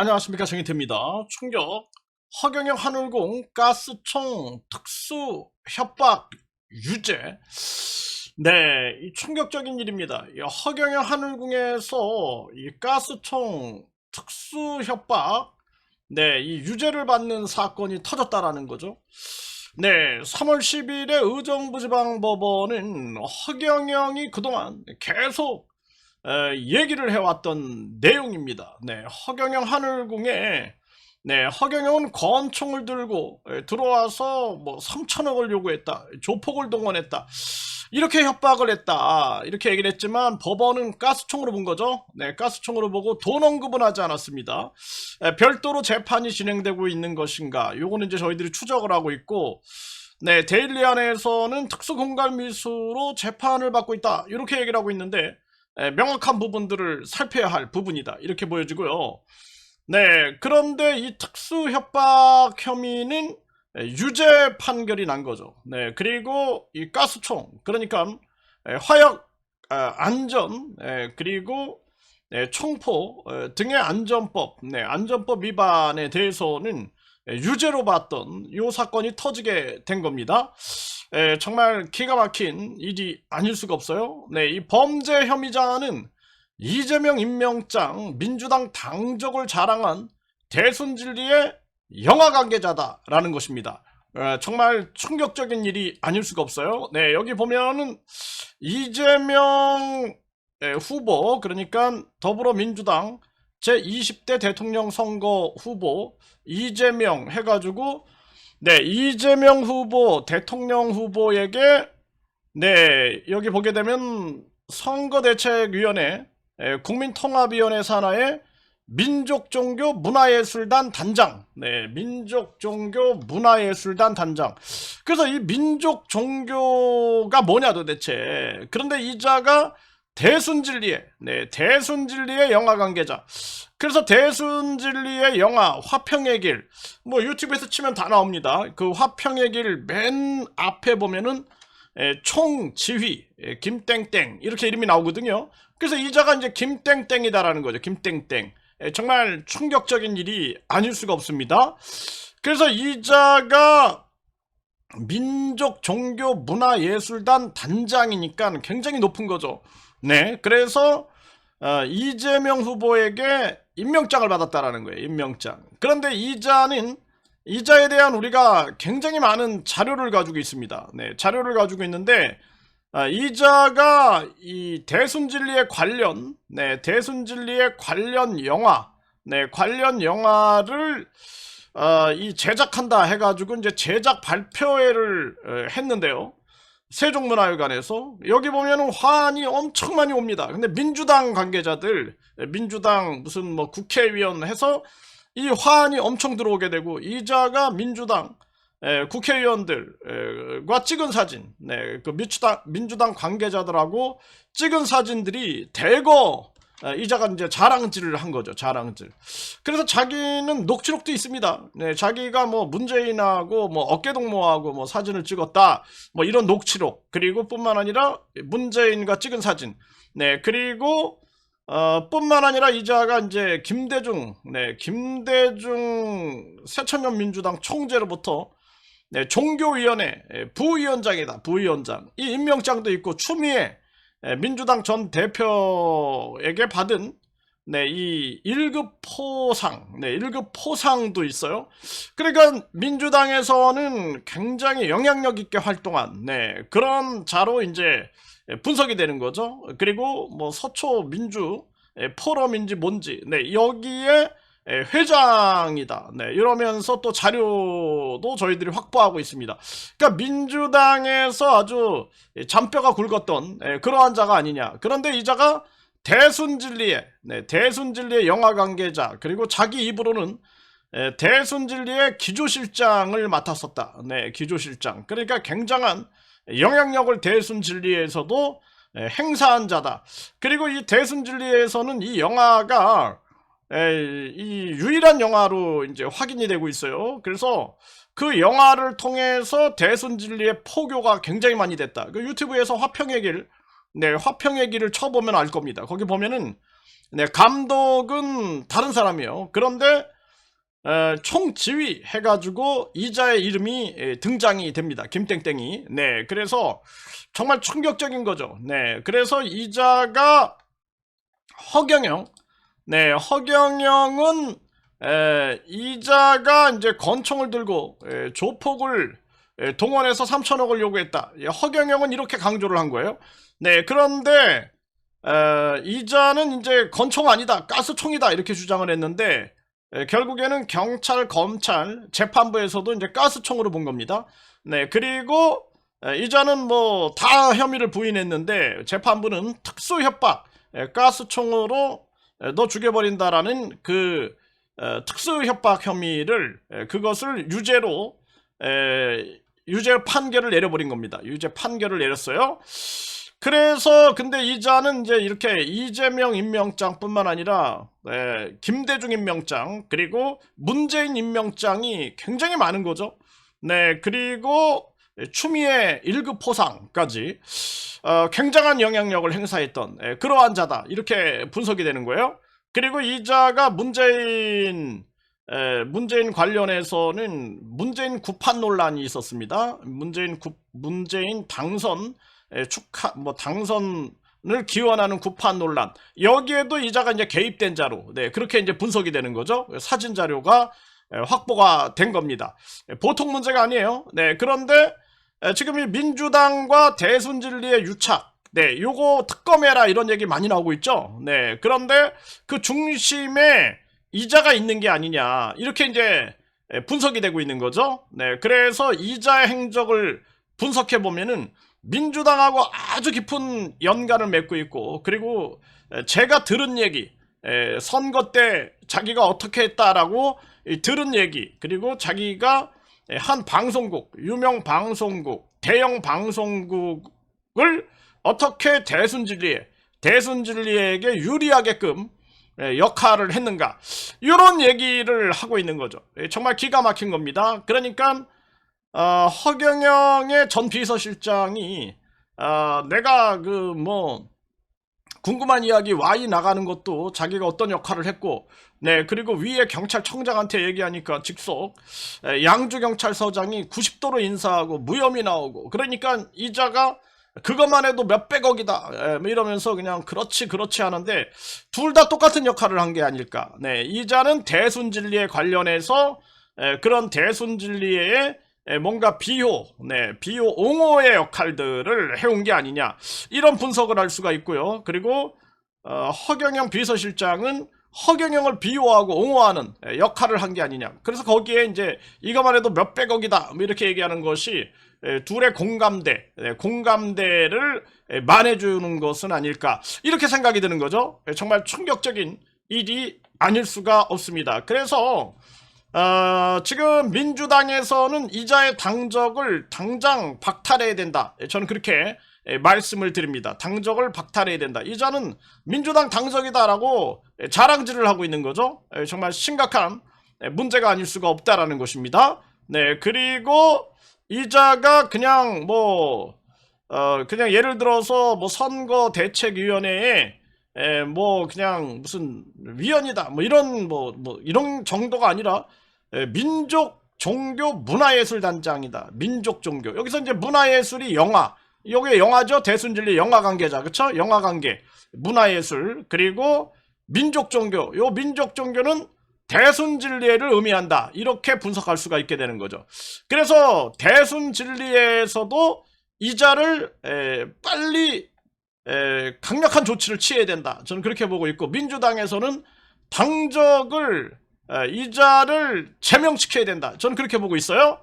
안녕하십니까, 정희태입니다. 충격, 허경영 한울공 가스총 특수 협박 유죄. 네, 이 충격적인 일입니다. 이 허경영 한울공에서 이 가스총 특수 협박, 네, 이 유죄를 받는 사건이 터졌다라는 거죠. 네, 3월 10일에 의정부지방법원은 허경영이 그동안 계속 얘기를 해왔던 내용입니다. 네, 허경영 하늘궁에 허경영은 권총을 들고 들어와서 뭐 3천억을 요구했다, 조폭을 동원했다, 이렇게 협박을 했다, 이렇게 얘기를 했지만 법원은 가스총으로 본 거죠. 네, 가스총으로 보고 돈 언급은 하지 않았습니다. 별도로 재판이 진행되고 있는 것인가, 요거는 이제 저희들이 추적을 하고 있고, 네, 데일리안에서는 특수공갈미수로 재판을 받고 있다, 이렇게 얘기를 하고 있는데, 명확한 부분들을 살펴야 할 부분이다, 이렇게 보여지고요. 네, 그런데 이 특수협박 혐의는 유죄 판결이 난 거죠. 네, 그리고 이 가스총, 그러니까 화약 안전, 그리고 총포 등의 안전법, 안전법 위반에 대해서는 유죄로 봤던 이 사건이 터지게 된 겁니다. 정말 기가 막힌 일이 아닐 수가 없어요. 네, 이 범죄 혐의자는 이재명 임명장 민주당 당적을 자랑한 대순진리의 영화 관계자다라는 것입니다. 정말 충격적인 일이 아닐 수가 없어요. 네, 여기 보면은 이재명 후보, 그러니까 더불어민주당 제20대 대통령 선거 후보 이재명 해가지고, 네, 이재명 후보 대통령 후보에게, 네, 여기 보게 되면 선거대책위원회, 국민통합위원회 산하의 민족종교문화예술단 단장, 네, 민족종교문화예술단 단장. 그래서 이 민족종교가 뭐냐 도대체. 그런데 이자가 대순진리의, 대순진리의 영화 관계자. 그래서 대순진리의 영화 화평의 길, 뭐 유튜브에서 치면 다 나옵니다. 그 화평의 길 맨 앞에 보면은 총지휘 김땡땡 이렇게 이름이 나오거든요. 그래서 이자가 이제 김땡땡이다라는 거죠. 김땡땡. 정말 충격적인 일이 아닐 수가 없습니다. 그래서 이자가 민족종교문화예술단 단장이니까 굉장히 높은 거죠. 네, 그래서 이재명 후보에게 임명장을 받았다라는 거예요. 임명장. 그런데 이자에 대한 우리가 굉장히 많은 자료를 가지고 있습니다. 네, 자료를 가지고 있는데 이자가 이 대순진리에 관련, 대순진리에 관련 영화, 관련 영화를 이 제작한다 해가지고 이제 제작 발표회를 했는데요. 세종문화회관에서. 여기 보면은 화환이 엄청 많이 옵니다. 근데 민주당 관계자들, 민주당 무슨 뭐 국회의원 해서 이 화환이 엄청 들어오게 되고, 이자가 민주당 국회의원들과 찍은 사진, 그 민주당 관계자들하고 찍은 사진들이 대거 이자가 이제 자랑질을 한 거죠. 자랑질. 그래서 자기는 녹취록도 있습니다. 네, 자기가 뭐 문재인하고 뭐 어깨동무하고 뭐 사진을 찍었다, 뭐 이런 녹취록. 그리고 뿐만 아니라 문재인과 찍은 사진. 네, 그리고 뿐만 아니라 이자가 이제 김대중 새천년 민주당 총재로부터 종교위원회 부위원장이다, 부위원장. 이 임명장도 있고, 추미애 민주당 전 대표에게 받은 이 1급 포상, 1급 포상도 있어요. 그러니까 민주당에서는 굉장히 영향력 있게 활동한 그런 자로 이제 분석이 되는 거죠. 그리고 뭐 서초 민주 포럼인지 뭔지, 여기에 회장이다, 이러면서 또 자료도 저희들이 확보하고 있습니다. 그러니까 민주당에서 아주 잔뼈가 굵었던 그러한 자가 아니냐. 그런데 이 자가 대순진리의 영화 관계자, 그리고 자기 입으로는 대순진리의 기조실장을 맡았었다. 기조실장. 그러니까 굉장한 영향력을 대순진리에서도 행사한 자다. 그리고 이 대순진리에서는 이 영화가 이 유일한 영화로 이제 확인이 되고 있어요. 그래서 그 영화를 통해서 대순진리의 포교가 굉장히 많이 됐다. 그 유튜브에서 화평의 길을 쳐보면 알 겁니다. 거기 보면은 네, 감독은 다른 사람이에요. 그런데 총지휘 해가지고 이자의 이름이 등장이 됩니다. 김땡땡이. 네, 그래서 정말 충격적인 거죠. 네, 그래서 이자가 허경영, 네, 허경영은 이자가 이제 권총을 들고 조폭을 동원해서 3천억을 요구했다. 허경영은 이렇게 강조를 한 거예요. 네, 그런데 이자는 이제 권총 아니다, 가스총이다 이렇게 주장을 했는데 결국에는 경찰, 검찰, 재판부에서도 이제 가스총으로 본 겁니다. 네, 그리고 이자는 뭐 다 혐의를 부인했는데 재판부는 특수협박, 가스총으로 너 죽여버린다라는 그 특수협박 혐의를 그것을 유죄로 유죄 판결을 내려버린 겁니다. 유죄 판결을 내렸어요. 그래서 근데 이자는 이제 이렇게 이재명 임명장뿐만 아니라 김대중 임명장 그리고 문재인 임명장이 굉장히 많은 거죠. 네, 그리고 추미애 1급 포상까지 굉장한 영향력을 행사했던 그러한 자다 이렇게 분석이 되는 거예요. 그리고 이자가 문재인 관련해서는 문재인 구판 논란이 있었습니다. 문재인 당선 당선을 기원하는 구판 논란. 여기에도 이자가 이제 개입된 자로, 네, 그렇게 이제 분석이 되는 거죠. 사진 자료가 확보가 된 겁니다. 보통 문제가 아니에요. 네, 그런데 지금 이 민주당과 대순진리의 유착, 네, 요거 특검해라 이런 얘기 많이 나오고 있죠. 네, 그런데 그 중심에 이자가 있는 게 아니냐 이렇게 이제 분석이 되고 있는 거죠. 네, 그래서 이자의 행적을 분석해 보면은 민주당하고 아주 깊은 연관을 맺고 있고, 그리고 제가 들은 얘기, 선거 때 자기가 어떻게 했다라고 들은 얘기, 그리고 자기가 한 방송국, 유명 방송국, 대형 방송국을 어떻게 대순진리에게 유리하게끔 역할을 했는가, 이런 얘기를 하고 있는 거죠. 정말 기가 막힌 겁니다. 그러니까 허경영의 전 비서실장이 내가 그 뭐 궁금한 이야기 와이 나가는 것도 자기가 어떤 역할을 했고, 네, 그리고 위에 경찰청장한테 얘기하니까 직속 양주경찰서장이 90도로 인사하고 무혐의 나오고, 그러니까 이자가 그것만 해도 몇백억이다 뭐 이러면서 그냥 그렇지 하는데 둘 다 똑같은 역할을 한 게 아닐까. 네, 이자는 대순진리에 관련해서 그런 대순진리의 뭔가 비호 옹호의 역할들을 해온 게 아니냐 이런 분석을 할 수가 있고요. 그리고 허경영 비서실장은 허경영을 비호하고 옹호하는 역할을 한 게 아니냐. 그래서 거기에 이제 이것만 해도 몇백억이다 뭐 이렇게 얘기하는 것이 둘의 공감대를 만해주는 것은 아닐까 이렇게 생각이 드는 거죠. 정말 충격적인 일이 아닐 수가 없습니다. 그래서 지금 민주당에서는 이자의 당적을 당장 박탈해야 된다. 저는 그렇게 말씀을 드립니다. 당적을 박탈해야 된다. 이자는 민주당 당적이다라고 자랑질을 하고 있는 거죠. 정말 심각한 문제가 아닐 수가 없다라는 것입니다. 네, 그리고 이자가 그냥 그냥 예를 들어서 뭐 선거대책위원회에 그냥 무슨 위원이다 이런 정도가 아니라 민족 종교 문화예술단장이다. 민족 종교. 여기서 이제 문화예술이 영화. 여기 영화죠. 대순진리 영화 관계자. 그쵸? 영화 관계. 문화예술. 그리고 민족 종교. 요 민족 종교는 대순진리를 의미한다. 이렇게 분석할 수가 있게 되는 거죠. 그래서 대순진리에서도 이자를 빨리 강력한 조치를 취해야 된다. 저는 그렇게 보고 있고, 민주당에서는 당적을 이자를 제명시켜야 된다. 저는 그렇게 보고 있어요.